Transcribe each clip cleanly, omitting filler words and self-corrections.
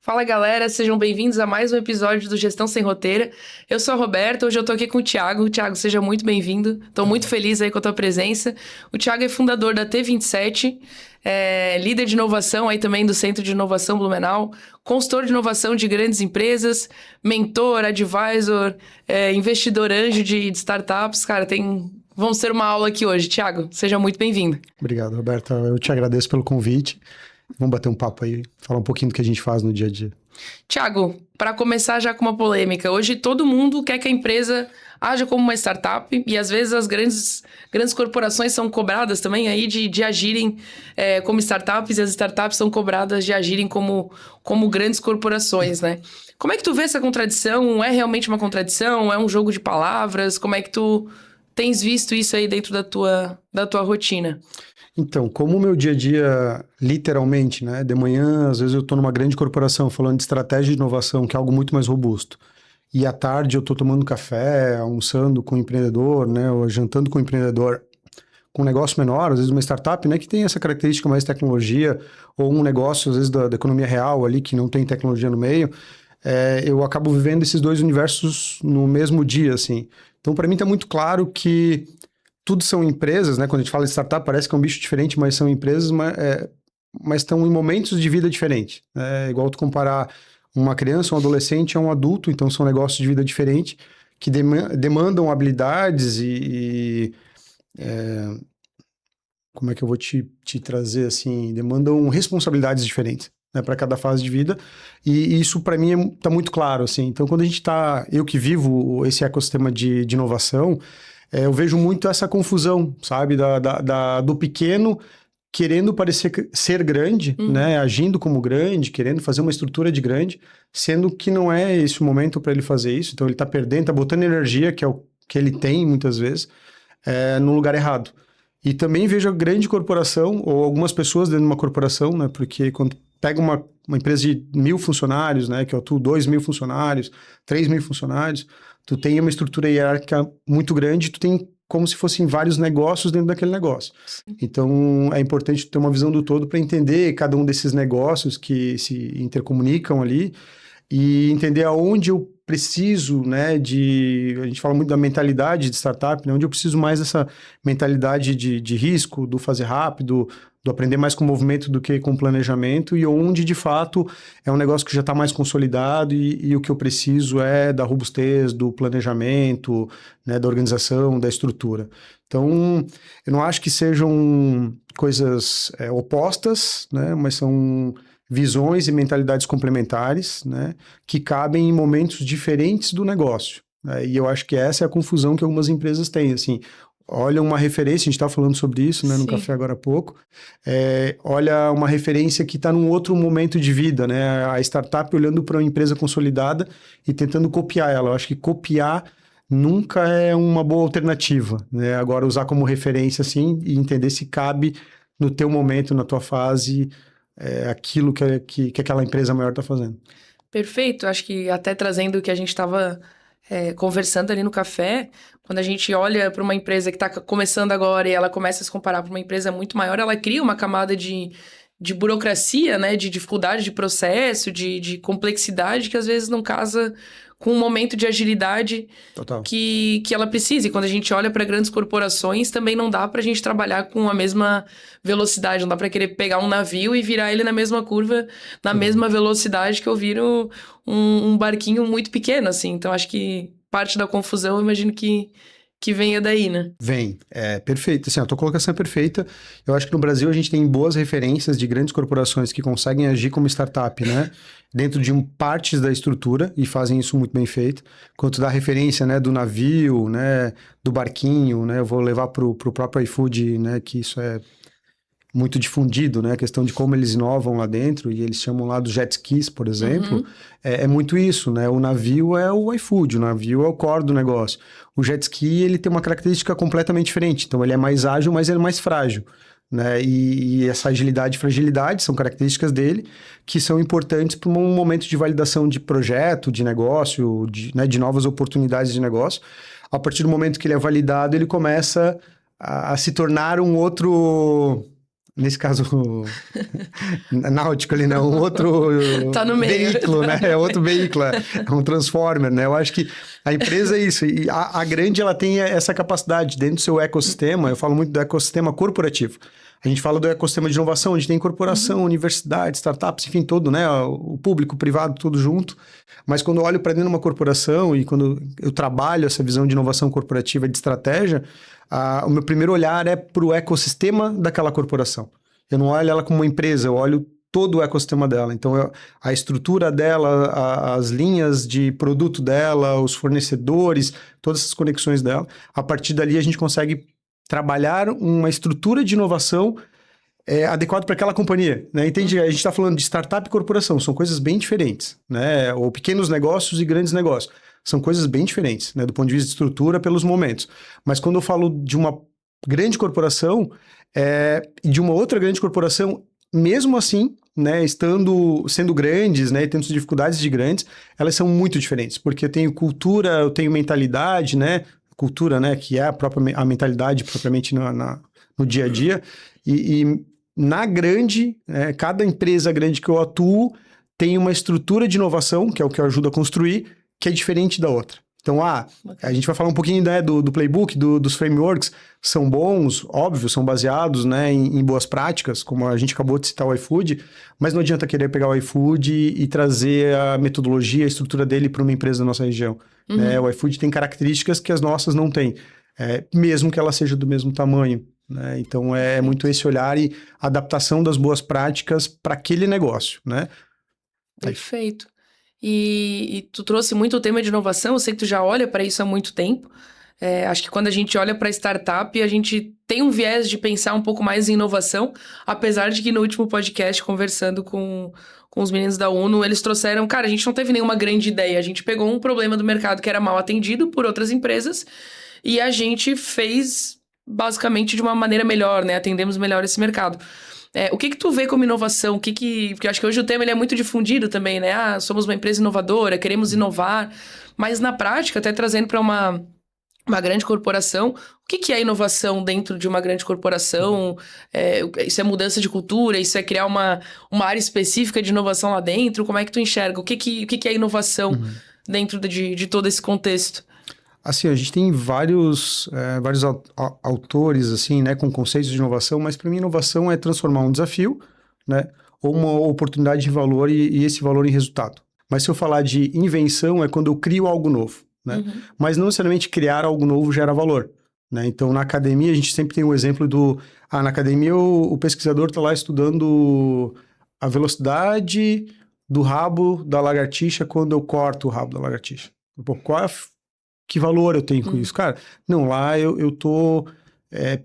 Fala galera, sejam bem-vindos a mais um episódio do Gestão Sem Roteira. Eu sou a Roberta, hoje eu tô aqui com o Thiago. Thiago, seja muito bem-vindo. Tô muito feliz aí com a tua presença. O Thiago é fundador da T27, líder de inovação aí também do Centro de Inovação Blumenau, consultor de inovação de grandes empresas, mentor, advisor, investidor anjo de startups. Cara, vamos ter uma aula aqui hoje. Thiago, seja muito bem-vindo. Obrigado, Roberta. Eu te agradeço pelo convite. Vamos bater um papo aí, falar um pouquinho do que a gente faz no dia a dia. Thiago, para começar já com uma polêmica, hoje todo mundo quer que a empresa haja como uma startup e às vezes as grandes corporações são cobradas também aí de agirem como startups e as startups são cobradas de agirem como grandes corporações, né? Como é que tu vê essa contradição? É realmente uma contradição? É um jogo de palavras? Como é que tu tens visto isso aí dentro da tua rotina? Então, como o meu dia a dia, literalmente, né? De manhã, às vezes eu estou numa grande corporação falando de estratégia de inovação, que é algo muito mais robusto. E à tarde eu estou tomando café, almoçando com um empreendedor, né? Ou jantando com um empreendedor com um negócio menor, às vezes uma startup, né? Que tem essa característica mais tecnologia, ou um negócio, às vezes, da economia real ali, que não tem tecnologia no meio. Eu acabo vivendo esses dois universos no mesmo dia, assim. Então, para mim, está muito claro que tudo são empresas, né? Quando a gente fala de startup, parece que é um bicho diferente, mas são empresas, mas estão em momentos de vida diferentes. É igual tu comparar uma criança, um adolescente a um adulto, então são negócios de vida diferentes que demandam habilidades como é que eu vou te trazer assim? Demandam responsabilidades diferentes. Né, para cada fase de vida, e isso para mim está muito claro, assim. Então, quando a gente eu que vivo esse ecossistema de inovação, eu vejo muito essa confusão, sabe, do pequeno querendo parecer ser grande, né, agindo como grande, querendo fazer uma estrutura de grande, sendo que não é esse o momento para ele fazer isso, então ele está perdendo, está botando energia, que é o que ele tem muitas vezes, no lugar errado. E também vejo a grande corporação, ou algumas pessoas dentro de uma corporação, né, porque quando pega uma empresa de 1.000 funcionários, né, que é tu, 2.000 funcionários, 3.000 funcionários, tu tem uma estrutura hierárquica muito grande, tu tem como se fossem vários negócios dentro daquele negócio. Então, é importante ter uma visão do todo para entender cada um desses negócios que se intercomunicam ali e entender aonde eu preciso, né, a gente fala muito da mentalidade de startup, né, onde eu preciso mais dessa mentalidade de risco, do fazer rápido, do aprender mais com o movimento do que com o planejamento, e onde, de fato, é um negócio que já está mais consolidado e o que eu preciso é da robustez, do planejamento, né, da organização, da estrutura. Então, eu não acho que sejam coisas opostas, né, mas são visões e mentalidades complementares, né, que cabem em momentos diferentes do negócio. Né, e eu acho que essa é a confusão que algumas empresas têm, assim, olha uma referência, a gente estava falando sobre isso, né, no café agora há pouco, olha uma referência que está num outro momento de vida, né, a startup olhando para uma empresa consolidada e tentando copiar ela. Eu acho que copiar nunca é uma boa alternativa, né, agora usar como referência, assim, e entender se cabe no teu momento, na tua fase, aquilo que aquela empresa maior está fazendo. Perfeito, acho que até trazendo o que a gente estava conversando ali no café, quando a gente olha para uma empresa que está começando agora e ela começa a se comparar para uma empresa muito maior, ela cria uma camada de burocracia, né, de dificuldade de processo, de complexidade que às vezes não casa com um momento de agilidade Total. que ela precisa. E quando a gente olha para grandes corporações, também não dá para a gente trabalhar com a mesma velocidade, não dá para querer pegar um navio e virar ele na mesma curva, na mesma velocidade que eu viro um barquinho muito pequeno, assim. Então, acho que parte da confusão, eu imagino que venha daí, né? Vem, perfeito, assim, a tua colocação é perfeita. Eu acho que no Brasil a gente tem boas referências de grandes corporações que conseguem agir como startup, né, dentro de partes da estrutura e fazem isso muito bem feito. Quanto da referência, né, do navio, né, do barquinho, né, eu vou levar pro próprio iFood, né, que isso é muito difundido, né? A questão de como eles inovam lá dentro, e eles chamam lá dos jet skis, por exemplo, é muito isso, né? O navio é o iFood, o navio é o core do negócio. O jet ski, ele tem uma característica completamente diferente, então ele é mais ágil, mas ele é mais frágil, né? E essa agilidade e fragilidade são características dele que são importantes para um momento de validação de projeto, de negócio, de novas oportunidades de negócio. A partir do momento que ele é validado, ele começa a se tornar um outro nesse caso, náutico ali, né? Um outro Tá no meio. veículo, né? É outro veículo, é um transformer, né? Eu acho que a empresa é isso. E a grande, ela tem essa capacidade dentro do seu ecossistema. Eu falo muito do ecossistema corporativo. A gente fala do ecossistema de inovação, onde tem corporação, universidade, startups, enfim, todo, né? O público, o privado, tudo junto. Mas quando eu olho para dentro de uma corporação e quando eu trabalho essa visão de inovação corporativa de estratégia, o meu primeiro olhar é para o ecossistema daquela corporação. Eu não olho ela como uma empresa, eu olho todo o ecossistema dela. Então, a estrutura dela, as linhas de produto dela, os fornecedores, todas essas conexões dela. A partir dali, a gente consegue trabalhar uma estrutura de inovação adequada para aquela companhia, né? Entende? A gente está falando de startup e corporação, são coisas bem diferentes, né? Ou pequenos negócios e grandes negócios. São coisas bem diferentes, né? Do ponto de vista de estrutura, pelos momentos. Mas quando eu falo de uma grande corporação e de uma outra grande corporação, mesmo assim, né, sendo grandes, né, e tendo dificuldades de grandes, elas são muito diferentes, porque eu tenho cultura, eu tenho mentalidade, né? Cultura, né, que é a mentalidade propriamente no dia a dia, e na grande, cada empresa grande que eu atuo tem uma estrutura de inovação, que é o que eu ajudo a construir, que é diferente da outra. Então, a gente vai falar um pouquinho, né, do playbook, dos frameworks, são bons, óbvio, são baseados, né, em boas práticas, como a gente acabou de citar o iFood, mas não adianta querer pegar o iFood e trazer a metodologia, a estrutura dele para uma empresa da nossa região. Né? O iFood tem características que as nossas não têm, mesmo que ela seja do mesmo tamanho. Né? Então, é muito esse olhar e adaptação das boas práticas para aquele negócio. Né? Perfeito. E tu trouxe muito o tema de inovação, eu sei que tu já olha para isso há muito tempo. Acho que quando a gente olha para startup, a gente tem um viés de pensar um pouco mais em inovação, apesar de que no último podcast, conversando com os meninos da UNO, eles trouxeram, cara, a gente não teve nenhuma grande ideia, a gente pegou um problema do mercado que era mal atendido por outras empresas e a gente fez basicamente de uma maneira melhor, né? Atendemos melhor esse mercado. O que tu vê como inovação? Porque eu acho que hoje o tema ele é muito difundido também, né? Somos uma empresa inovadora, queremos inovar. Mas na prática, até trazendo para uma grande corporação, o que é inovação dentro de uma grande corporação? Isso é mudança de cultura? Isso é criar uma área específica de inovação lá dentro? Como é que tu enxerga? O que é inovação dentro de todo esse contexto? Assim, a gente tem vários autores, assim, né, com conceitos de inovação, mas para mim inovação é transformar um desafio, né, ou uma oportunidade de valor e esse valor em resultado. Mas se eu falar de invenção, é quando eu crio algo novo, né? Mas não necessariamente criar algo novo gera valor, né? Então, na academia, a gente sempre tem um exemplo na academia o pesquisador está lá estudando a velocidade do rabo da lagartixa quando eu corto o rabo da lagartixa. Pô, que valor eu tenho com isso? Cara, não, lá eu tô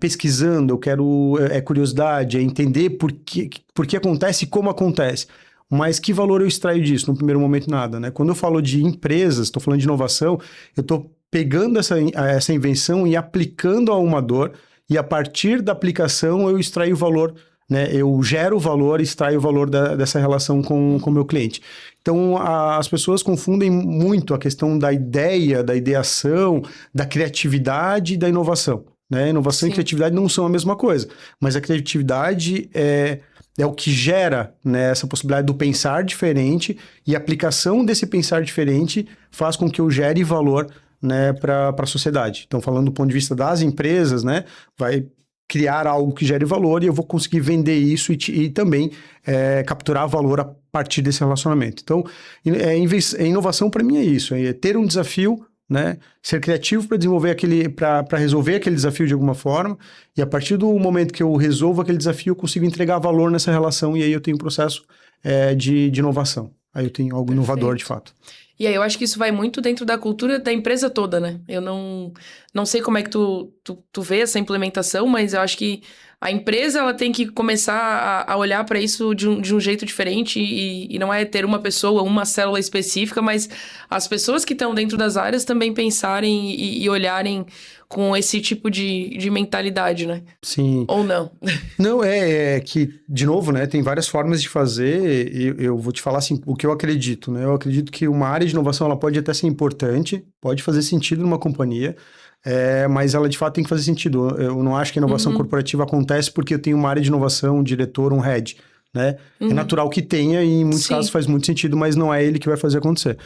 pesquisando, eu quero, curiosidade, entender por que acontece e como acontece. Mas que valor eu extraio disso? No primeiro momento, nada, né? Quando eu falo de empresas, estou falando de inovação, eu estou pegando essa invenção e aplicando a uma dor, e a partir da aplicação eu extraio o valor, né? Eu gero o valor e extraio o valor dessa relação com o meu cliente. Então, as pessoas confundem muito a questão da ideia, da ideação, da criatividade e da inovação. Né? Inovação e criatividade não são a mesma coisa, mas a criatividade é o que gera, né, essa possibilidade do pensar diferente, e a aplicação desse pensar diferente faz com que eu gere valor, né, para a sociedade. Então, falando do ponto de vista das empresas, né, vai criar algo que gere valor e eu vou conseguir vender isso e também capturar valor a partir desse relacionamento. Então, inovação para mim é isso, é ter um desafio, né, ser criativo para desenvolver para resolver aquele desafio de alguma forma, e a partir do momento que eu resolvo aquele desafio, eu consigo entregar valor nessa relação, e aí eu tenho um processo de inovação. Aí eu tenho algo inovador de fato. E aí eu acho que isso vai muito dentro da cultura da empresa toda, né? Eu não sei como é que tu vê essa implementação, mas eu acho que a empresa ela tem que começar a olhar para isso de um jeito diferente e não é ter uma pessoa, uma célula específica, mas as pessoas que estão dentro das áreas também pensarem e olharem com esse tipo de mentalidade, né? Sim. Ou não? Não, que, de novo, né, tem várias formas de fazer, e eu vou te falar assim, o que eu acredito, né? Eu acredito que uma área de inovação, ela pode até ser importante, pode fazer sentido numa companhia, mas ela de fato tem que fazer sentido. Eu não acho que a inovação corporativa acontece porque eu tenho uma área de inovação, um diretor, um head, né? É natural que tenha e em muitos casos faz muito sentido, mas não é ele que vai fazer acontecer.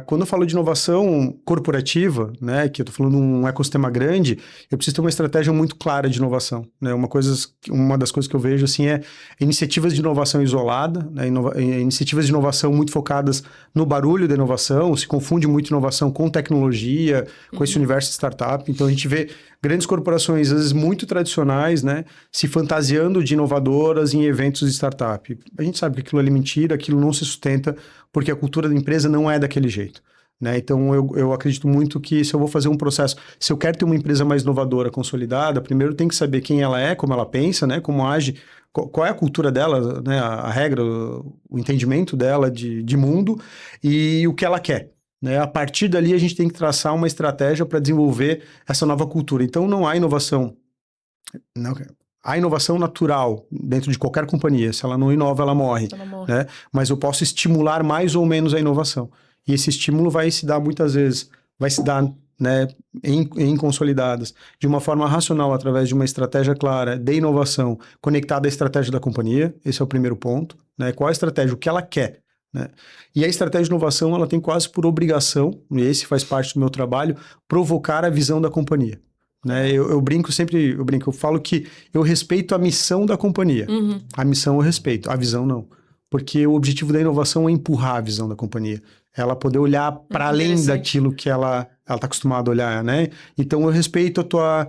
Quando eu falo de inovação corporativa, né, que eu tô falando de um ecossistema grande, eu preciso ter uma estratégia muito clara de inovação, né? Uma das coisas que eu vejo, assim, é iniciativas de inovação isolada, né? Iniciativas de inovação muito focadas no barulho da inovação, se confunde muito inovação com tecnologia, com esse universo de startup. Então, a gente vê grandes corporações, às vezes muito tradicionais, né, se fantasiando de inovadoras em eventos de startup. A gente sabe que aquilo é mentira, aquilo não se sustenta, porque a cultura da empresa não é daquele jeito, né? Então, eu acredito muito que se eu vou fazer um processo, se eu quero ter uma empresa mais inovadora, consolidada, primeiro tem que saber quem ela é, como ela pensa, né, como age, qual é a cultura dela, né, a regra, o entendimento dela de mundo e o que ela quer. Né? A partir dali, a gente tem que traçar uma estratégia para desenvolver essa nova cultura. Então, não há inovação. Há inovação natural dentro de qualquer companhia. Se ela não inova, ela morre. Né? Mas eu posso estimular mais ou menos a inovação. E esse estímulo vai se dar muitas vezes, né, em consolidadas, de uma forma racional, através de uma estratégia clara de inovação, conectada à estratégia da companhia. Esse é o primeiro ponto. Né? Qual a estratégia? O que ela quer? Né? E a estratégia de inovação, ela tem quase por obrigação, e esse faz parte do meu trabalho, provocar a visão da companhia. Né? Eu falo que eu respeito a missão da companhia. A missão eu respeito, a visão não. Porque o objetivo da inovação é empurrar a visão da companhia. Ela poder olhar para além daquilo que ela está acostumada a olhar, né? Então eu respeito a tua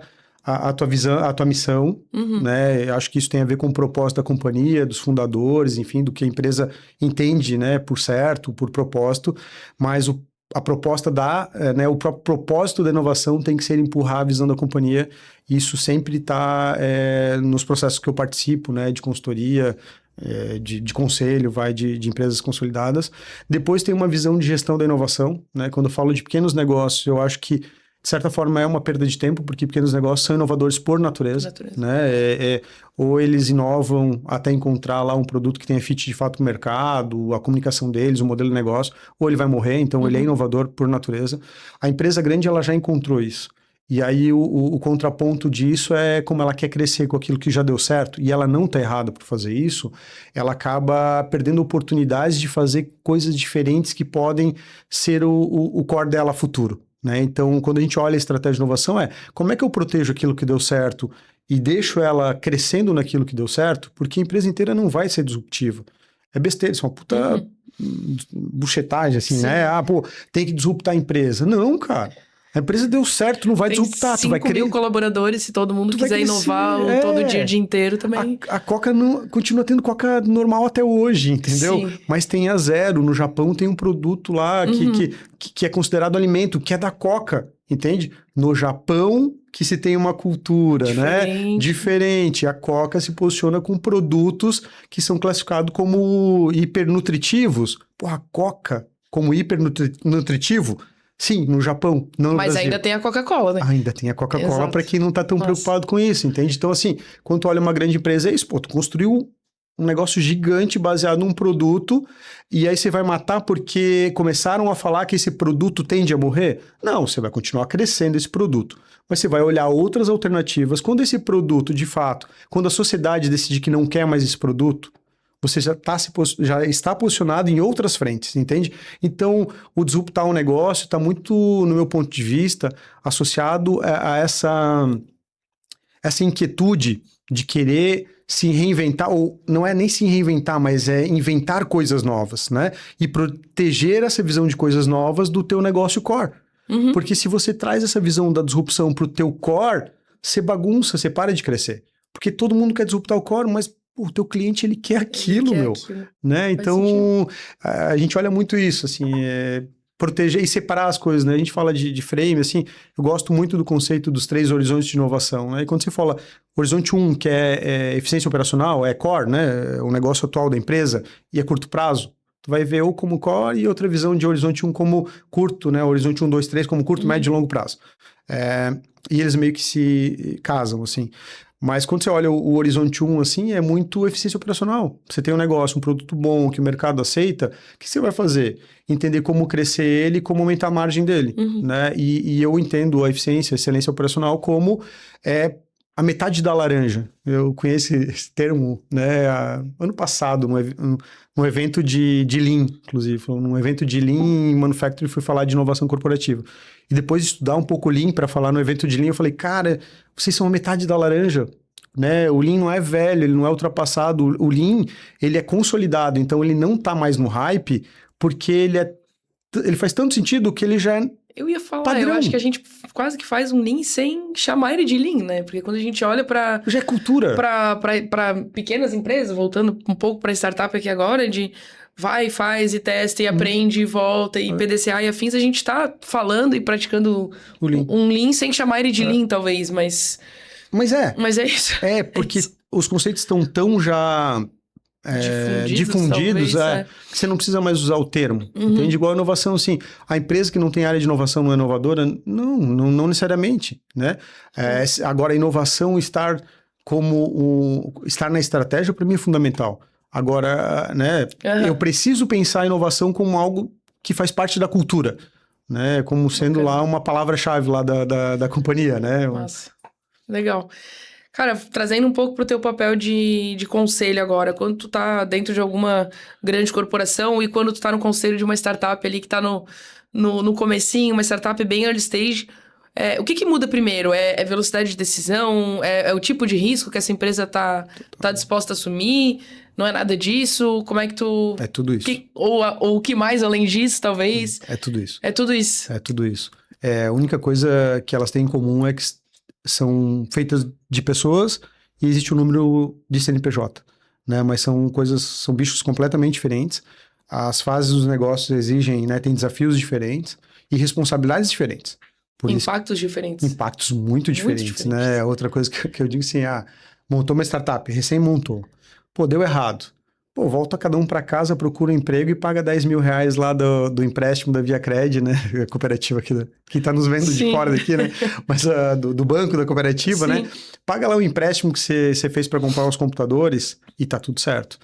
visão, a tua missão, né? Eu acho que isso tem a ver com o propósito da companhia, dos fundadores, enfim, do que a empresa entende, né? Por certo, por propósito, mas a proposta né? O próprio propósito da inovação tem que ser empurrar a visão da companhia. Isso sempre está nos processos que eu participo, né? De consultoria, de conselho, de empresas consolidadas. Depois tem uma visão de gestão da inovação, né? Quando eu falo de pequenos negócios, eu acho que de certa forma é uma perda de tempo, porque pequenos negócios são inovadores por natureza. Né? Ou eles inovam até encontrar lá um produto que tenha fit de fato no mercado, a comunicação deles, o modelo de negócio, ou ele vai morrer, então ele é inovador por natureza. A empresa grande, ela já encontrou isso. E aí o contraponto disso é como ela quer crescer com aquilo que já deu certo, e ela não está errada por fazer isso, ela acaba perdendo oportunidades de fazer coisas diferentes que podem ser o core dela futuro. Né? Então, quando a gente olha a estratégia de inovação, como é que eu protejo aquilo que deu certo e deixo ela crescendo naquilo que deu certo, porque a empresa inteira não vai ser disruptiva. É besteira, isso é uma puta buchetagem, assim, né? Tem que disruptar a empresa. Não, cara. A empresa deu certo, não vai disruptar. Tu vai querer 5.000 colaboradores, se todo mundo quiser inovar todo dia, o dia inteiro também. A Coca continua tendo Coca normal até hoje, entendeu? Sim. Mas tem a Zero. No Japão tem um produto lá que é considerado alimento, que é da Coca, entende? No Japão, que se tem uma cultura, né? Diferente. A Coca se posiciona com produtos que são classificados como hipernutritivos. A Coca como hipernutritivo... Sim, no Japão, não no Brasil. Mas ainda tem a Coca-Cola, né? Ainda tem a Coca-Cola para quem não tá tão preocupado com isso, entende? Então, assim, quando tu olha uma grande empresa, é isso, tu construiu um negócio gigante baseado num produto e aí você vai matar porque começaram a falar que esse produto tende a morrer? Não, você vai continuar crescendo esse produto. Mas você vai olhar outras alternativas. Quando esse produto, de fato, quando a sociedade decidir que não quer mais esse produto, você já está posicionado em outras frentes, entende? Então, o disruptar um negócio está muito, no meu ponto de vista, associado a essa inquietude de querer se reinventar, ou não é nem se reinventar, mas é inventar coisas novas, né? E proteger essa visão de coisas novas do teu negócio core. Porque se você traz essa visão da disrupção para o teu core, você bagunça, você para de crescer. Porque todo mundo quer disruptar o core, mas o teu cliente, ele quer aquilo, né? Então, a gente olha muito isso, assim, proteger e separar as coisas, né? A gente fala de frame, assim, eu gosto muito do conceito dos 3 horizontes de inovação, né? E quando você fala horizonte 1, que é eficiência operacional, é core, né? O negócio atual da empresa, e é curto prazo, tu vai ver ou como core e outra visão de horizonte 1 como curto, né? Horizonte 1, 2, 3 como curto, médio e longo prazo. E eles meio que se casam, assim. Mas quando você olha o Horizonte 1, assim, é muito eficiência operacional. Você tem um negócio, um produto bom que o mercado aceita, o que você vai fazer? Entender como crescer ele e como aumentar a margem dele, né? E eu entendo a eficiência, a excelência operacional como a metade da laranja. Eu conheço esse termo, né, ano passado, num evento de Lean, inclusive. Num evento de Lean em Manufacturing, fui falar de inovação corporativa. E depois de estudar um pouco Lean para falar no evento de Lean, eu falei, cara, vocês são a metade da laranja, né? O Lean não é velho, ele não é ultrapassado. O Lean, ele é consolidado, então ele não tá mais no hype, porque ele faz tanto sentido que ele já é Eu ia falar, padrão. Eu acho que a gente quase que faz um Lean sem chamar ele de Lean, né? Porque quando a gente olha para já é cultura. Para pequenas empresas, voltando um pouco para startup aqui agora, de vai, faz e testa e aprende e volta, e PDCA e afins, a gente tá falando e praticando um Lean sem chamar ele de Lean, talvez, mas... Mas é isso. É, porque os conceitos estão tão já... difundidos, talvez, que você não precisa mais usar o termo, entende? Igual a inovação, assim, a empresa que não tem área de inovação não é inovadora? Não necessariamente, né? Agora, a inovação estar na estratégia, para mim, é fundamental. Agora, né, eu preciso pensar a inovação como algo que faz parte da cultura, né? Como sendo lá uma palavra-chave lá da companhia, né? Nossa, legal. Cara, trazendo um pouco pro teu papel de conselho agora, quando tu tá dentro de alguma grande corporação e quando tu tá no conselho de uma startup ali que tá no comecinho, uma startup bem early stage, o que muda primeiro? É velocidade de decisão? É o tipo de risco que essa empresa tá disposta a assumir? Não é nada disso? Como é que tu... É tudo isso. Ou o que mais além disso, talvez? É tudo isso. É tudo isso. É tudo isso. A única coisa que elas têm em comum é que são feitas de pessoas e existe um número de CNPJ, né? Mas são bichos completamente diferentes. As fases dos negócios exigem, né? Tem desafios diferentes e responsabilidades diferentes. Impactos diferentes. Impactos muito diferentes, né? Outra coisa que eu digo assim, montou uma startup, recém montou. Pô, deu errado. Pô, volta cada um para casa, procura um emprego e paga 10 mil reais lá do empréstimo da ViaCred, né? A cooperativa aqui, que tá nos vendo de fora daqui, né? Mas do banco da cooperativa, né? Paga lá o empréstimo que você fez para comprar os computadores e tá tudo certo.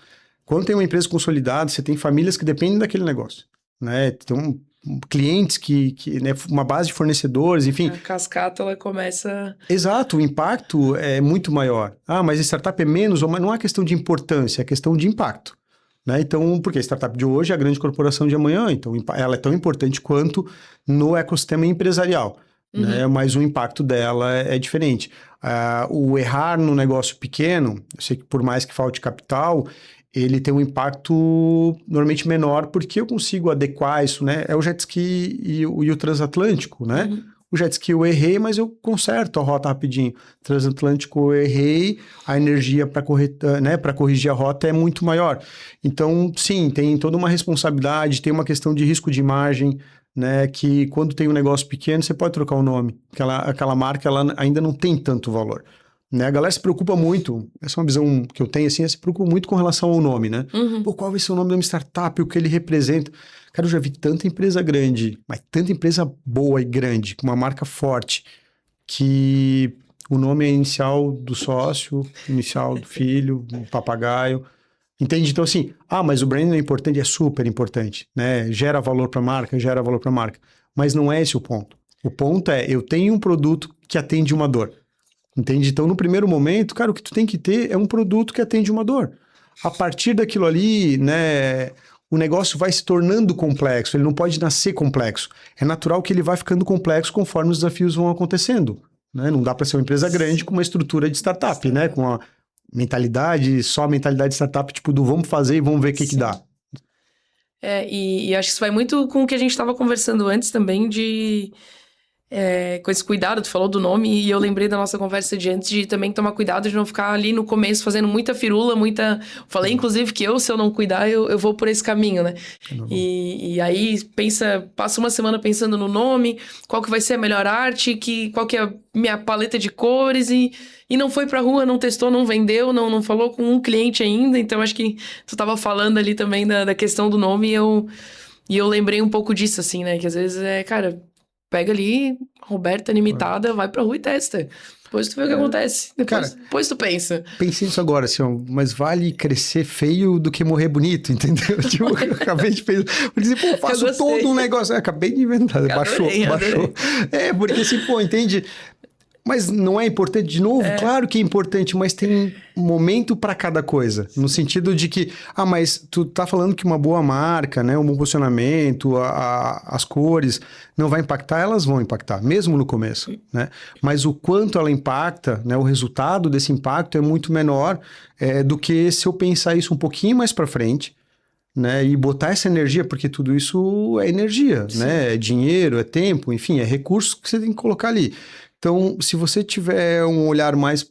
Quando tem uma empresa consolidada, você tem famílias que dependem daquele negócio, né? Tem clientes né, uma base de fornecedores, enfim. A cascata, ela começa... Exato, o impacto é muito maior. Mas a startup é menos, mas não é questão de importância, é questão de impacto, né? Então, porque a startup de hoje é a grande corporação de amanhã, então ela é tão importante quanto no ecossistema empresarial, né? Mas o impacto dela é diferente. O errar no negócio pequeno, eu sei que por mais que falte capital, ele tem um impacto normalmente menor, porque eu consigo adequar isso, né? É o jet ski e o transatlântico, né? O jet ski eu errei, mas eu conserto a rota rapidinho. Transatlântico eu errei, a energia para corrigir a rota é muito maior. Então, sim, tem toda uma responsabilidade, tem uma questão de risco de imagem, né? Que quando tem um negócio pequeno, você pode trocar o nome. Aquela marca, ela ainda não tem tanto valor. Né? A galera se preocupa muito, essa é uma visão que eu tenho, assim, se preocupa muito com relação ao nome, né? Pô, qual vai ser o nome da minha startup, o que ele representa? Cara, eu já vi tanta empresa grande, mas tanta empresa boa e grande, com uma marca forte, que o nome é inicial do sócio, inicial do filho, do papagaio, entende? Então, assim, mas o branding é importante, é super importante, né? Gera valor para a marca, mas não é esse o ponto. O ponto é, eu tenho um produto que atende uma dor. Entende? Então, no primeiro momento, cara, o que tu tem que ter é um produto que atende uma dor. A partir daquilo ali, né, o negócio vai se tornando complexo, ele não pode nascer complexo. É natural que ele vai ficando complexo conforme os desafios vão acontecendo, né? Não dá para ser uma empresa grande com uma estrutura de startup, né? Com a mentalidade de startup, tipo do vamos fazer e vamos ver o que dá. E acho que isso vai muito com o que a gente estava conversando antes também com esse cuidado, tu falou do nome e eu lembrei da nossa conversa de antes de também tomar cuidado de não ficar ali no começo fazendo muita firula, Falei, inclusive, que se eu não cuidar, eu vou por esse caminho, né? E aí passa uma semana pensando no nome, qual que vai ser a melhor arte, qual que é a minha paleta de cores e não foi pra rua, não testou, não vendeu, não falou com um cliente ainda, então acho que tu tava falando ali também da questão do nome e eu lembrei um pouco disso, assim, né? Que às vezes cara... Pega ali, Roberta limitada, vai pra rua e testa. Depois tu vê o que acontece. Depois tu pensa. Pensei nisso agora, assim, ó, mas vale crescer feio do que morrer bonito, entendeu? Tipo, eu acabei de pensar. Eu disse, pô, faço todo um negócio. Eu acabei de inventar, baixou. É, porque assim, pô, entende? Mas não é importante, de novo? Claro que é importante, mas tem momento para cada coisa. No sentido de que, mas tu tá falando que uma boa marca, né, um bom posicionamento, as cores, não vai impactar? Elas vão impactar, mesmo no começo, né? Mas o quanto ela impacta, né, o resultado desse impacto é muito menor do que se eu pensar isso um pouquinho mais para frente, né, e botar essa energia, porque tudo isso é energia, né? É dinheiro, é tempo, enfim, é recurso que você tem que colocar ali. Então, se você tiver um olhar mais,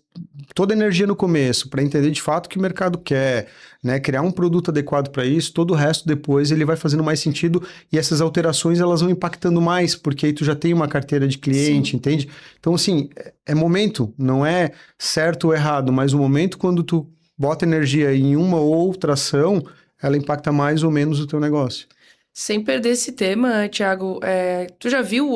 toda a energia no começo, para entender de fato o que o mercado quer, né, criar um produto adequado para isso, todo o resto depois ele vai fazendo mais sentido e essas alterações elas vão impactando mais, porque aí tu já tem uma carteira de cliente, entende? Então, assim, é momento, não é certo ou errado, mas o momento quando tu bota energia em uma ou outra ação, ela impacta mais ou menos o teu negócio. Sem perder esse tema, Thiago, tu já viu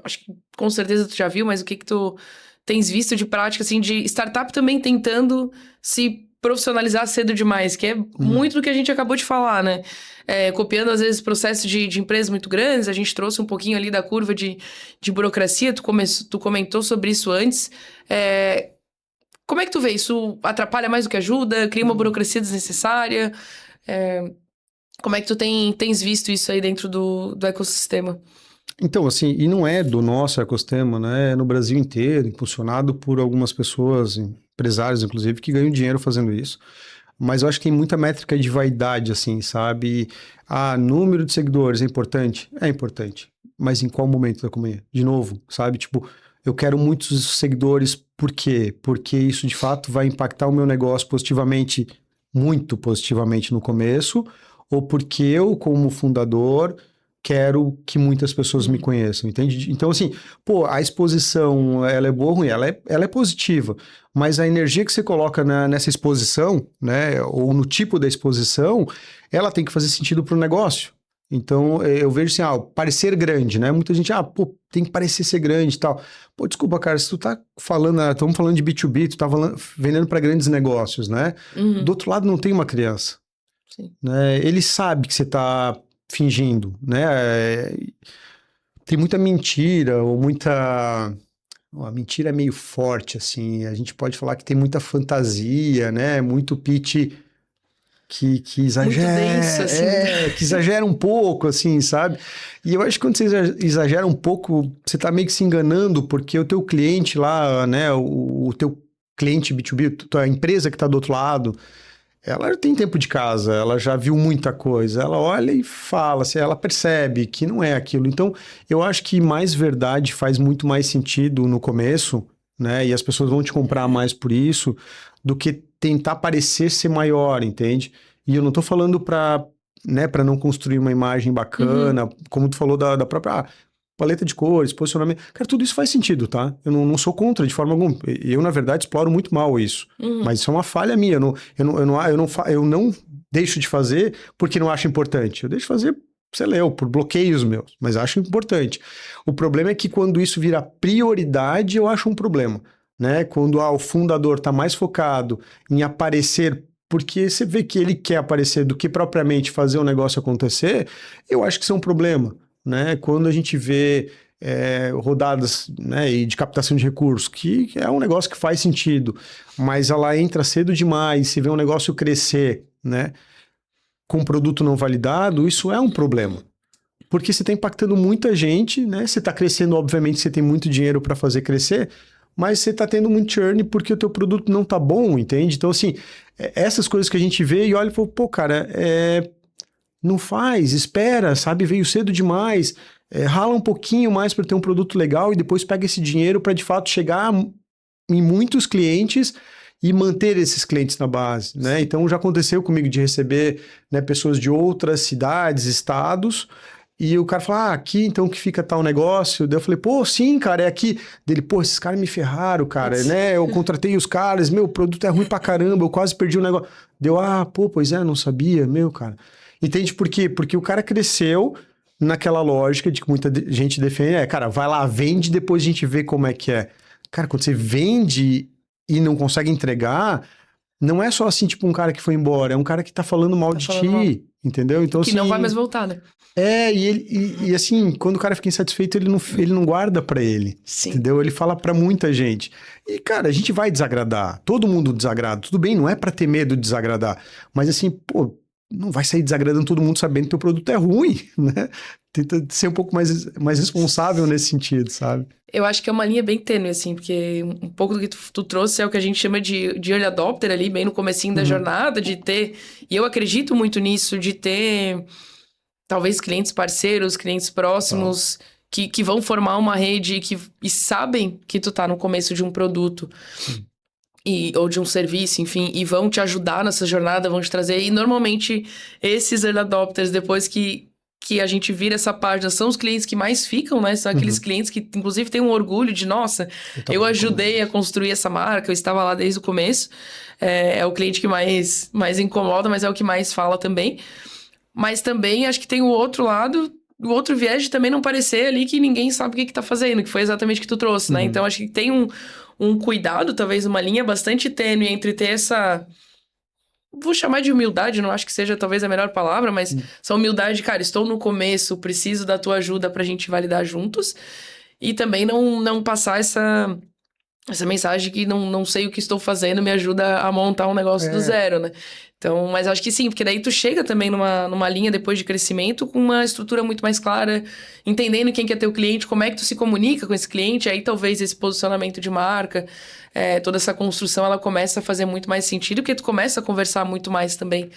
acho que com certeza tu já viu, mas o que tu tens visto de prática, assim, de startup também tentando se profissionalizar cedo demais, que é muito do que a gente acabou de falar, né? Copiando, às vezes, processos de empresas muito grandes, a gente trouxe um pouquinho ali da curva de burocracia, tu comentou sobre isso antes. Como é que tu vê? Isso atrapalha mais do que ajuda? Cria uma burocracia desnecessária? Como é que tu tens visto isso aí dentro do ecossistema? Então, assim, e não é do nosso ecossistema, né? É no Brasil inteiro, impulsionado por algumas pessoas, empresários, inclusive, que ganham dinheiro fazendo isso. Mas eu acho que tem muita métrica de vaidade, assim, sabe? Número de seguidores é importante? É importante. Mas em qual momento da companhia? De novo, sabe? Tipo, eu quero muitos seguidores, por quê? Porque isso, de fato, vai impactar o meu negócio positivamente, muito positivamente no começo, ou porque eu, como fundador, quero que muitas pessoas me conheçam, entende? Então, assim, pô, a exposição, ela é boa ou ruim? Ela é positiva, mas a energia que você coloca nessa exposição, né, ou no tipo da exposição, ela tem que fazer sentido para o negócio. Então, eu vejo assim, parecer grande, né? Muita gente, tem que parecer ser grande e tal. Pô, desculpa, cara, se tu tá falando, estamos falando de B2B, tu tá vendendo para grandes negócios, né? Do outro lado não tem uma criança. Sim. Né? Ele sabe que você tá fingindo, né? Tem muita mentira ou muita... A mentira é meio forte, assim. A gente pode falar que tem muita fantasia, né? Muito pitch que exagera. Muito denso, assim. Que exagera um pouco, assim, sabe? E eu acho que quando você exagera um pouco, você tá meio que se enganando, porque o teu cliente lá, né? O teu cliente B2B, tua empresa que tá do outro lado, ela tem tempo de casa, ela já viu muita coisa, ela olha e fala, assim, ela percebe que não é aquilo. Então, eu acho que mais verdade faz muito mais sentido no começo, né? E as pessoas vão te comprar mais por isso, do que tentar parecer ser maior, entende? E eu não tô falando para não construir uma imagem bacana, como tu falou da própria... paleta de cores, posicionamento. Cara, tudo isso faz sentido, tá? Eu não sou contra de forma alguma. Eu, na verdade, exploro muito mal isso. Mas isso é uma falha minha. Eu não deixo de fazer porque não acho importante. Eu deixo de fazer, sei lá, por bloqueios meus. Mas acho importante. O problema é que quando isso vira prioridade, eu acho um problema. Né? Quando o fundador está mais focado em aparecer porque você vê que ele quer aparecer do que propriamente fazer o negócio acontecer, eu acho que isso é um problema. Né? Quando a gente vê rodadas, né, e de captação de recursos, que é um negócio que faz sentido, mas ela entra cedo demais, se vê um negócio crescer, né, com um produto não validado, isso é um problema. Porque você está impactando muita gente, né? Você está crescendo, obviamente, você tem muito dinheiro para fazer crescer, mas você está tendo muito churn porque o teu produto não está bom, entende? Então, assim, essas coisas que a gente vê e olha e fala, pô, cara, não faz, espera, sabe? Veio cedo demais, rala um pouquinho mais para ter um produto legal e depois pega esse dinheiro para de fato chegar em muitos clientes e manter esses clientes na base, né? Então já aconteceu comigo de receber, né, pessoas de outras cidades, estados, e o cara fala, aqui então que fica tal negócio. Daí eu falei, pô, sim, cara, é aqui. Dele, pô, esses caras me ferraram, cara, né? Eu contratei os caras, meu, o produto é ruim pra caramba, eu quase perdi o negócio. Deu, pô, pois é, não sabia, meu, cara. Entende por quê? Porque o cara cresceu naquela lógica de que muita gente defende, cara, vai lá, vende, depois a gente vê como é que é. cara, quando você vende e não consegue entregar, não é só assim, tipo, um cara que foi embora, é um cara que tá falando mal de falando mal. ti, entendeu? Então, Que assim, não vai mais voltar, né? e assim, quando o cara fica insatisfeito, ele não guarda pra ele, Sim. entendeu? Ele fala pra muita gente. E, cara, a gente vai desagradar, todo mundo desagrada, tudo bem, não é pra ter medo de desagradar, mas assim, pô, não vai sair desagradando todo mundo sabendo que teu produto é ruim, né? Tenta ser um pouco mais responsável nesse sentido, sabe? Eu acho que é uma linha bem tênue, assim, porque um pouco do que tu trouxe é o que a gente chama de early adopter ali, bem no comecinho da jornada, de ter... E eu acredito muito nisso, de ter talvez clientes parceiros, clientes próximos, que vão formar uma rede e sabem que tu tá no começo de um produto. Sim. Ou de um serviço, enfim, e vão te ajudar nessa jornada, vão te trazer. E normalmente esses early adopters, depois que a gente vira essa página, são os clientes que mais ficam, né? São aqueles clientes que, inclusive, têm um orgulho de, nossa, eu ajudei a construir essa marca, eu estava lá desde o começo. É o cliente que mais incomoda, mas é o que mais fala também. Mas também acho que tem o outro lado, o outro viés de também não parecer ali que ninguém sabe o que tá fazendo, que foi exatamente o que tu trouxe, né? Então acho que tem um cuidado, talvez uma linha bastante tênue entre ter essa... Vou chamar de humildade, não acho que seja talvez a melhor palavra, mas essa humildade, cara, estou no começo, preciso da tua ajuda pra gente validar juntos. E também não passar essa mensagem que não sei o que estou fazendo, me ajuda a montar um negócio do zero, né? Então, mas acho que sim, porque daí tu chega também numa linha depois de crescimento com uma estrutura muito mais clara, entendendo quem que é teu cliente, como é que tu se comunica com esse cliente, aí talvez esse posicionamento de marca, toda essa construção, ela começa a fazer muito mais sentido, porque tu começa a conversar muito mais também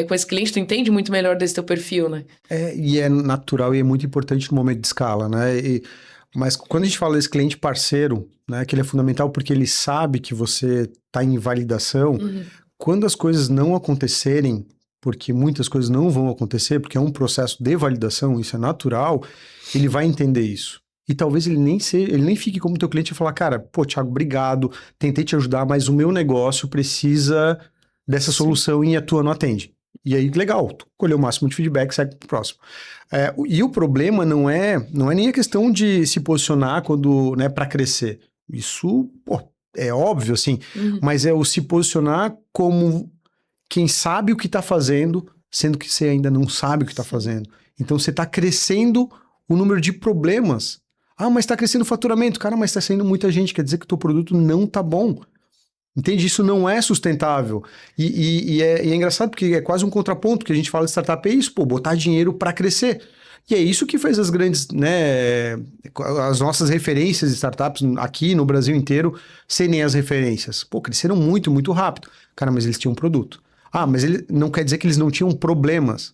com esse cliente, tu entende muito melhor desse teu perfil, né? E é natural e é muito importante no momento de escala, né? Mas quando a gente fala desse cliente parceiro, né, que ele é fundamental porque ele sabe que você está em validação, quando as coisas não acontecerem, porque muitas coisas não vão acontecer, porque é um processo de validação, isso é natural, ele vai entender isso. E talvez ele nem fique como teu cliente e falar, cara, pô, Thiago, obrigado, tentei te ajudar, mas o meu negócio precisa dessa solução e a tua não atende. E aí, legal, tu colheu o máximo de feedback, segue pro próximo. E o problema não é nem a questão de se posicionar quando, né, para crescer. Isso, pô, é óbvio, assim, mas é o se posicionar como quem sabe o que tá fazendo, sendo que você ainda não sabe o que tá fazendo. Então, você tá crescendo o número de problemas. Ah, mas tá crescendo o faturamento. Cara, mas tá saindo muita gente, quer dizer que o teu produto não tá bom. Entende? Isso não é sustentável. E é engraçado porque é quase um contraponto que a gente fala de startup, é isso, pô, botar dinheiro para crescer. E é isso que fez as grandes, né, as nossas referências de startups aqui no Brasil inteiro serem as referências. Pô, cresceram muito, muito rápido. Cara, mas eles tinham um produto. Ah, mas ele não quer dizer que eles não tinham problemas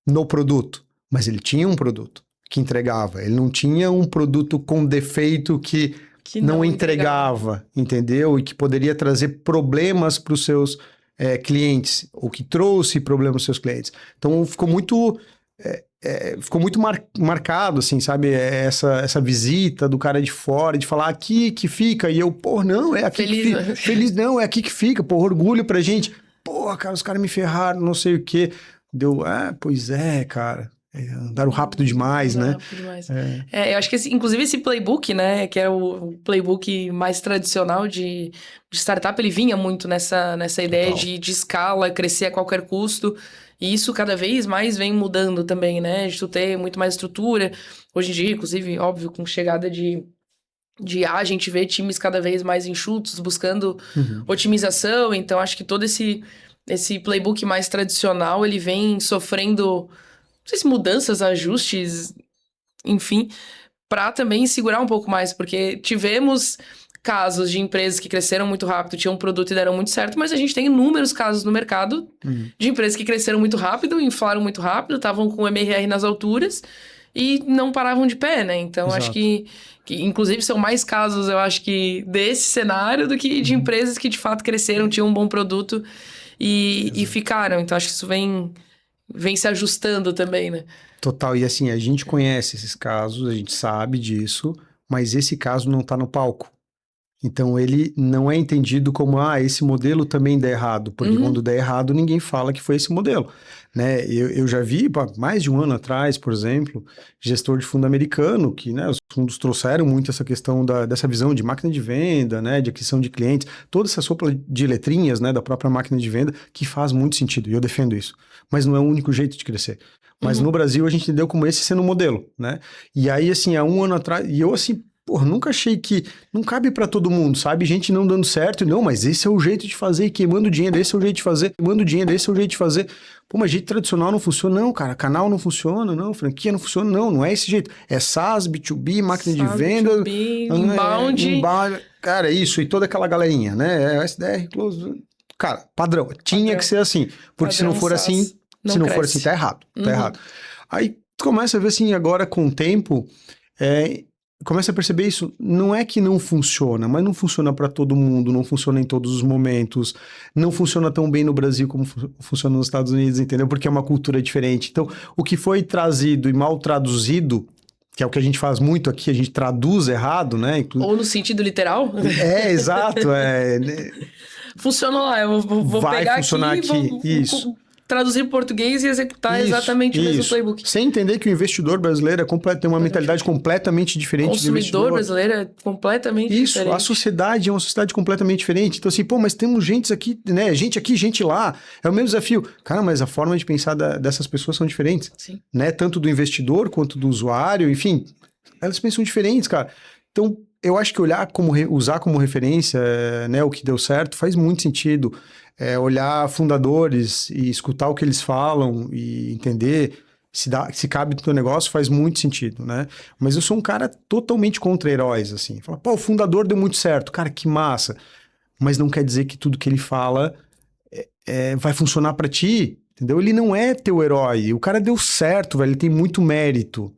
no produto, mas ele tinha um produto que entregava. Ele não tinha um produto com defeito que não entregava, entendeu? E que poderia trazer problemas para os seus clientes, ou que trouxe problemas para os seus clientes. Então, ficou muito marcado, assim, sabe? Essa visita do cara de fora, de falar aqui que fica, e eu, pô, não, é aqui Feliz, que fica. né? Feliz não, é aqui que fica, pô, orgulho pra gente. Pô, cara, os caras me ferraram, não sei o quê. Deu, pois é, cara. Andaram rápido demais, né? Rápido demais. Eu acho que, inclusive, esse playbook, né, que é o playbook mais tradicional de startup, ele vinha muito nessa ideia de escala, crescer a qualquer custo. E isso cada vez mais vem mudando também, né? De tu ter muito mais estrutura. Hoje em dia, inclusive, óbvio, com chegada de IA, a gente vê times cada vez mais enxutos, buscando otimização. Então, acho que todo esse playbook mais tradicional, ele vem sofrendo... Não sei se mudanças, ajustes, enfim, para também segurar um pouco mais, porque tivemos casos de empresas que cresceram muito rápido, tinham um produto e deram muito certo, mas a gente tem inúmeros casos no mercado de empresas que cresceram muito rápido, inflaram muito rápido, estavam com o MRR nas alturas e não paravam de pé, né? Então, acho que inclusive são mais casos, eu acho que desse cenário do que de empresas que de fato cresceram, tinham um bom produto e ficaram. Então, acho que isso vem se ajustando também, né? Total, e assim, a gente conhece esses casos, a gente sabe disso, mas esse caso não tá no palco. Então, ele não é entendido como, esse modelo também dá errado, porque quando der errado, ninguém fala que foi esse modelo, né? Eu já vi, mais de um ano atrás, por exemplo, gestor de fundo americano, que, né, os fundos trouxeram muito essa questão dessa visão de máquina de venda, né, de aquisição de clientes, toda essa sopa de letrinhas, né, da própria máquina de venda, que faz muito sentido, e eu defendo isso. Mas não é o único jeito de crescer. Mas no Brasil, a gente entendeu como esse sendo um modelo, né? E aí, assim, há um ano atrás, e eu, assim, nunca achei que não cabe pra todo mundo, sabe? Gente não dando certo, não, mas esse é o jeito de fazer, e queimando dinheiro, esse é o jeito de fazer, queimando dinheiro, esse é o jeito de fazer. Pô, mas jeito tradicional não funciona, não, cara, canal não funciona, não, franquia não funciona, não é esse jeito. É SaaS, B2B, máquina de venda, B2B, inbound. Cara, isso, e toda aquela galerinha, né? SDR, close, cara, padrão, tinha que ser assim, porque se não for assim, se não for assim, tá errado, tá errado. Aí tu começa a ver assim, agora com o tempo, começa a perceber isso, não é que não funciona, mas não funciona para todo mundo, não funciona em todos os momentos, não funciona tão bem no Brasil como funciona nos Estados Unidos, entendeu? Porque é uma cultura diferente. Então, o que foi trazido e mal traduzido, que é o que a gente faz muito aqui, a gente traduz errado, né? Ou no sentido literal. Exato. Funciona lá, eu vou vai pegar funcionar aqui. Isso. Traduzir para português e executar exatamente o mesmo playbook. Sem entender que o investidor brasileiro tem uma mentalidade completamente diferente do investidor. O consumidor brasileiro é completamente diferente. Isso, a sociedade é uma sociedade completamente diferente. Então assim, mas temos gente aqui, né? Gente aqui, gente lá. É o mesmo desafio. Cara, mas a forma de pensar dessas pessoas são diferentes. Sim. Né? Tanto do investidor quanto do usuário, enfim. Elas pensam diferentes, cara. Então, eu acho que usar como referência, né, o que deu certo faz muito sentido. Olhar fundadores e escutar o que eles falam e entender se cabe no teu negócio faz muito sentido, né? Mas eu sou um cara totalmente contra heróis, assim. Fala, o fundador deu muito certo. Cara, que massa. Mas não quer dizer que tudo que ele fala vai funcionar pra ti, entendeu? Ele não é teu herói. O cara deu certo, velho. Ele tem muito mérito.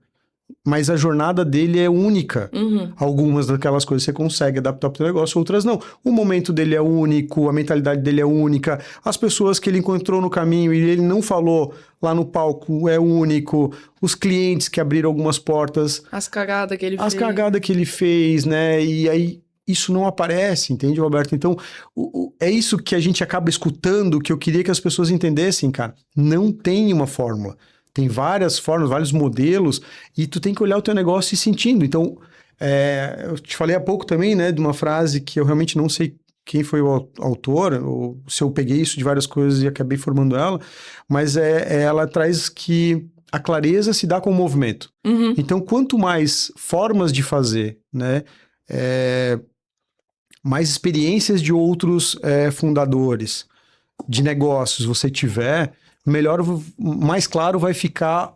Mas a jornada dele é única. Algumas daquelas coisas você consegue adaptar para o negócio, outras não. O momento dele é único, a mentalidade dele é única, as pessoas que ele encontrou no caminho e ele não falou lá no palco é único, os clientes que abriram algumas portas. As cagadas que ele fez. As cagadas que ele fez, né? E aí isso não aparece, entende, Roberto? Então, é isso que a gente acaba escutando, que eu queria que as pessoas entendessem, cara. Não tem uma fórmula. Tem várias formas, vários modelos, e tu tem que olhar o teu negócio e ir sentindo. Então, eu te falei há pouco também, né, de uma frase que eu realmente não sei quem foi o autor, ou se eu peguei isso de várias coisas e acabei formando ela, mas ela traz que a clareza se dá com o movimento. Então, quanto mais formas de fazer, né, mais experiências de outros fundadores, de negócios você tiver, melhor, mais claro vai ficar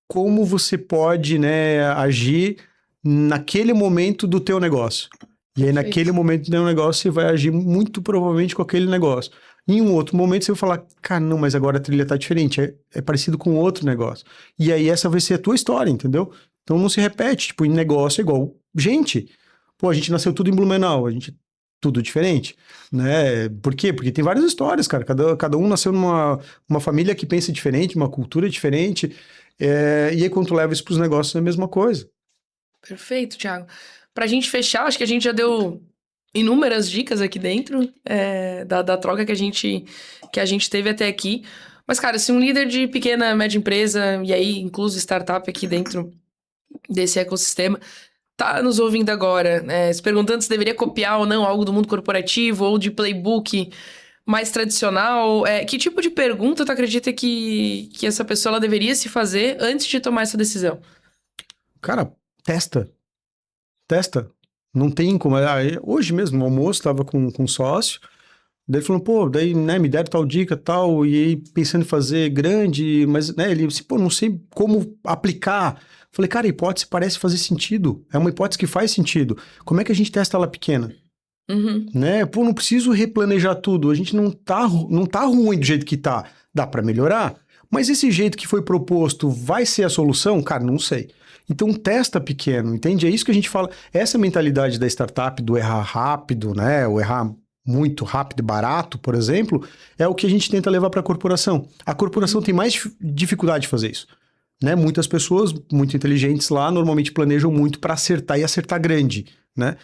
como você pode, né, agir naquele momento do teu negócio. E aí, naquele momento do teu negócio, você vai agir muito provavelmente com aquele negócio. Em um outro momento, você vai falar, cara, não, mas agora a trilha tá diferente, é parecido com outro negócio. E aí, essa vai ser a tua história, entendeu? Então, não se repete, tipo, em negócio é igual gente. Pô, a gente nasceu tudo em Blumenau, a gente tudo diferente, né? Por quê? Porque tem várias histórias, cara. Cada um nasceu numa família que pensa diferente, uma cultura diferente. E aí, quando tu leva isso pros negócios, é a mesma coisa. Perfeito, Thiago. Pra gente fechar, acho que a gente já deu inúmeras dicas aqui dentro da troca que a gente teve até aqui. Mas, cara, se um líder de pequena, média empresa, e aí incluso startup aqui dentro desse ecossistema, tá nos ouvindo agora, se perguntando se deveria copiar ou não algo do mundo corporativo ou de playbook mais tradicional, que tipo de pergunta tu acredita que essa pessoa ela deveria se fazer antes de tomar essa decisão? Cara, testa. Não tem como. Hoje mesmo, no almoço, tava com um sócio, daí ele falou, daí, né, me deram tal dica, tal, e aí pensando em fazer grande, mas, né, ele disse, não sei como aplicar. Falei, cara, a hipótese parece fazer sentido. É uma hipótese que faz sentido. Como é que a gente testa ela pequena? Né? Não preciso replanejar tudo. A gente não tá ruim do jeito que tá. Dá para melhorar. Mas esse jeito que foi proposto vai ser a solução? Cara, não sei. Então testa pequeno, entende? É isso que a gente fala. Essa mentalidade da startup, do errar rápido, né? O errar muito rápido e barato, por exemplo, é o que a gente tenta levar para a corporação. A corporação tem mais dificuldade de fazer isso. Né? Muitas pessoas muito inteligentes lá normalmente planejam muito para acertar e acertar grande, né?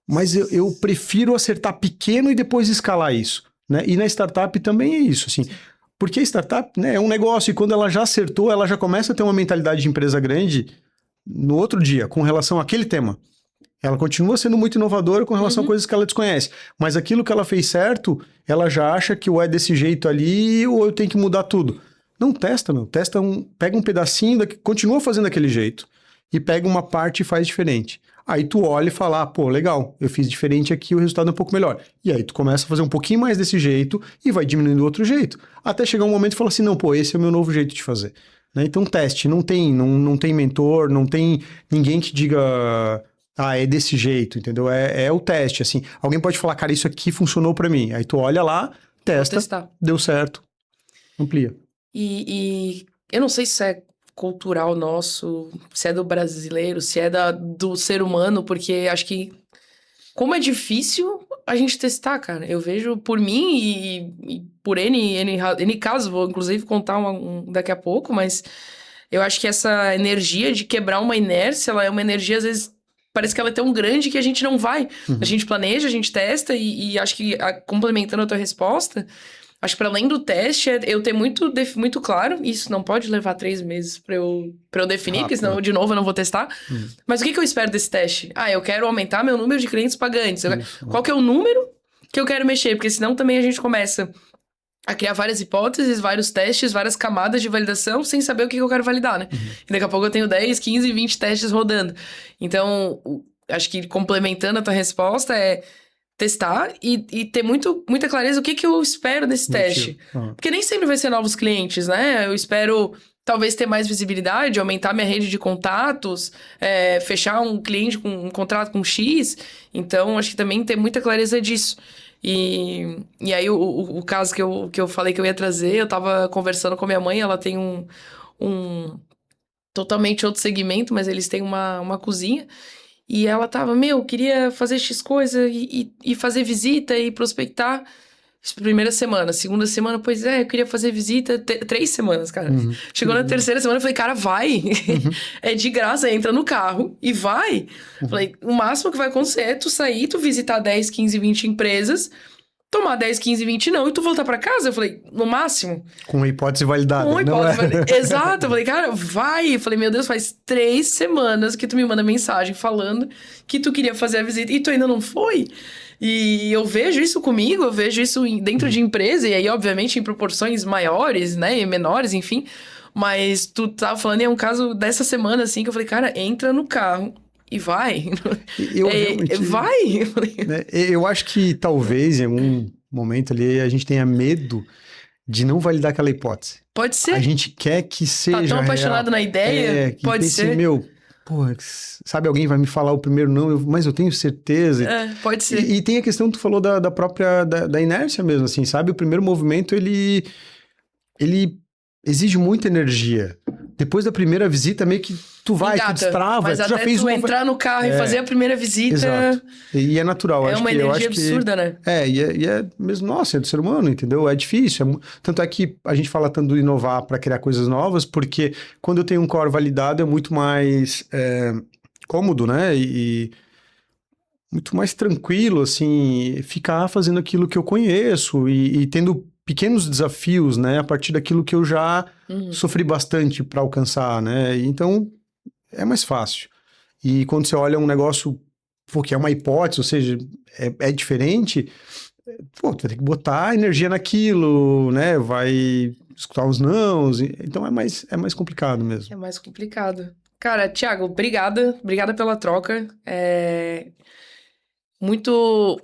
Mas eu prefiro acertar pequeno e depois escalar isso, né? E na startup também é isso, assim. Porque a startup, né, é um negócio e quando ela já acertou, ela já começa a ter uma mentalidade de empresa grande no outro dia, com relação àquele tema. Ela continua sendo muito inovadora com relação a coisas que ela desconhece. Mas aquilo que ela fez certo, ela já acha que ou é desse jeito ali ou eu tenho que mudar tudo. Não testa, meu. Pega um pedacinho, continua fazendo daquele jeito. E pega uma parte e faz diferente. Aí tu olha e fala, pô, legal, eu fiz diferente aqui, o resultado é um pouco melhor. E aí tu começa a fazer um pouquinho mais desse jeito e vai diminuindo do outro jeito. Até chegar um momento e fala assim, não, pô, esse é o meu novo jeito de fazer. Né? Então teste, não tem mentor, não tem ninguém que diga... é desse jeito, entendeu? É o teste, assim. Alguém pode falar, cara, isso aqui funcionou pra mim. Aí tu olha lá, testa, deu certo, amplia. E eu não sei se é cultural nosso, se é do brasileiro, se é do ser humano, porque acho que como é difícil a gente testar, cara. Eu vejo por mim e por N casos, vou inclusive contar daqui a pouco, mas eu acho que essa energia de quebrar uma inércia, ela é uma energia, às vezes, parece que ela é tão grande que a gente não vai. A gente planeja, a gente testa e acho que, complementando a tua resposta, acho que para além do teste, eu ter muito claro, isso não pode levar 3 meses para eu definir, porque senão, de novo, eu não vou testar. Mas o que eu espero desse teste? Eu quero aumentar meu número de clientes pagantes. Qual que é o número que eu quero mexer? Porque senão também a gente começa a criar várias hipóteses, vários testes, várias camadas de validação, sem saber o que eu quero validar, né? E daqui a pouco eu tenho 10, 15, 20 testes rodando. Então, acho que complementando a tua resposta é testar e ter muita clareza o que eu espero desse teste. Porque nem sempre vai ser novos clientes, né? Eu espero talvez ter mais visibilidade, aumentar minha rede de contatos, fechar um cliente com um contrato com X. Então, acho que também ter muita clareza disso. E aí, o caso que eu falei que eu ia trazer, eu tava conversando com a minha mãe, ela tem um totalmente outro segmento, mas eles têm uma cozinha. E ela tava, queria fazer X coisa e fazer visita e prospectar. Primeira semana. Segunda semana, pois eu queria fazer visita 3 semanas, cara. Chegou na terceira semana, eu falei, cara, vai. É de graça, entra no carro e vai. Falei, o máximo que vai acontecer é tu sair, tu visitar 10, 15, 20 empresas, tomar 10, 15, 20 não, e tu voltar pra casa. Eu falei, no máximo. Com uma hipótese validada. Com uma hipótese validada. Exato. Eu falei, cara, vai. Eu falei, meu Deus, faz 3 semanas que tu me manda mensagem falando que tu queria fazer a visita e tu ainda não foi. E eu vejo isso comigo, eu vejo isso dentro de empresa, e aí, obviamente, em proporções maiores, né, e menores, enfim. Mas tu tava falando, e é um caso dessa semana, assim, que eu falei, cara, entra no carro e vai. Vai! Eu acho que talvez, em algum momento ali, a gente tenha medo de não validar aquela hipótese. Pode ser. A gente quer que seja Tá tão apaixonado na ideia? Pode ser. Pô, sabe, alguém vai me falar o primeiro não, mas eu tenho certeza. Pode ser. E tem a questão que tu falou da própria, da inércia mesmo, assim, sabe? O primeiro movimento, ele exige muita energia. Depois da primeira visita, meio que tu vai, tu destrava. Mas tu até já fez tu entrar no carro e fazer a primeira visita... Exato. E é natural. É uma energia absurda, né? E é mesmo, nossa, é do ser humano, entendeu? É difícil. Tanto é que a gente fala tanto de inovar para criar coisas novas, porque quando eu tenho um core validado é muito mais cômodo, né? E muito mais tranquilo, assim, ficar fazendo aquilo que eu conheço e tendo pequenos desafios, né? A partir daquilo que eu já sofri bastante para alcançar, né? Então, é mais fácil. E quando você olha um negócio, porque é uma hipótese, ou seja, é diferente, tu vai ter que botar energia naquilo, né? Vai escutar os nãos, então é mais complicado mesmo. É mais complicado. Cara, Thiago, obrigada pela troca.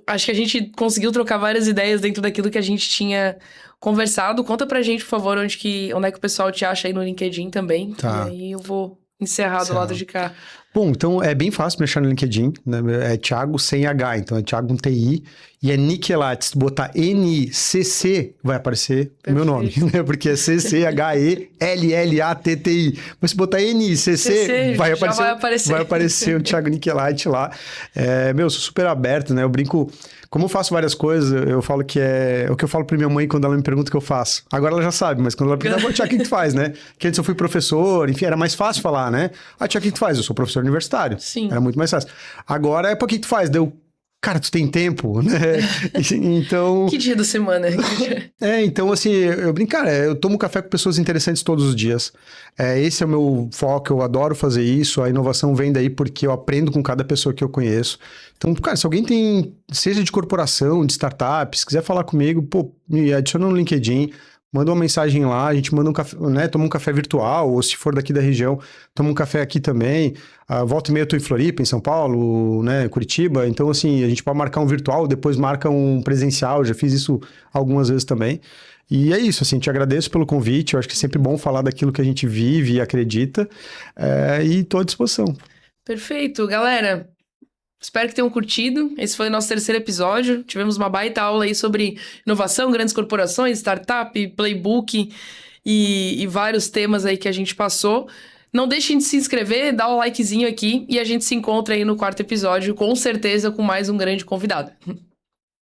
Acho que a gente conseguiu trocar várias ideias dentro daquilo que a gente tinha conversado. Conta pra gente, por favor, onde é que o pessoal te acha aí no LinkedIn também. Tá. E aí eu vou encerrar do lado de cá. Bom, então é bem fácil me achar no LinkedIn, né? É Thiago sem H, então é Thiago com TI. E é Nickelatt. Se botar NCC, vai aparecer o meu nome, né? Porque é CCHELLATTI. Mas se botar NCC, vai aparecer o Thiago Nickelatt lá. Sou super aberto, né? Eu brinco... Como eu faço várias coisas, eu falo que é o que eu falo pra minha mãe quando ela me pergunta o que eu faço. Agora ela já sabe, mas quando ela pergunta, Thiago, o que tu faz, né? Que antes eu fui professor, enfim, era mais fácil falar, né? Thiago, o que tu faz? Eu sou professor universitário. Sim. Era muito mais fácil. Agora, o que tu faz? cara, tu tem tempo, né? Então... Que dia da semana? Então assim, eu brinco, cara, eu tomo café com pessoas interessantes todos os dias. Esse é o meu foco, eu adoro fazer isso, a inovação vem daí porque eu aprendo com cada pessoa que eu conheço. Então, cara, se alguém tem, seja de corporação, de startup, se quiser falar comigo, pô, me adiciona no LinkedIn, manda uma mensagem lá, a gente manda um café, né, toma um café virtual, ou se for daqui da região, toma um café aqui também. Volta e meia eu tô em Floripa, em São Paulo, né, Curitiba, então assim, a gente pode marcar um virtual, depois marca um presencial, já fiz isso algumas vezes também. E é isso, assim, te agradeço pelo convite, eu acho que é sempre bom falar daquilo que a gente vive e acredita, e tô à disposição. Perfeito, galera. Espero que tenham curtido. Esse foi o nosso terceiro episódio. Tivemos uma baita aula aí sobre inovação, grandes corporações, startup, playbook e vários temas aí que a gente passou. Não deixem de se inscrever, dá o likezinho aqui e a gente se encontra aí no quarto episódio, com certeza com mais um grande convidado.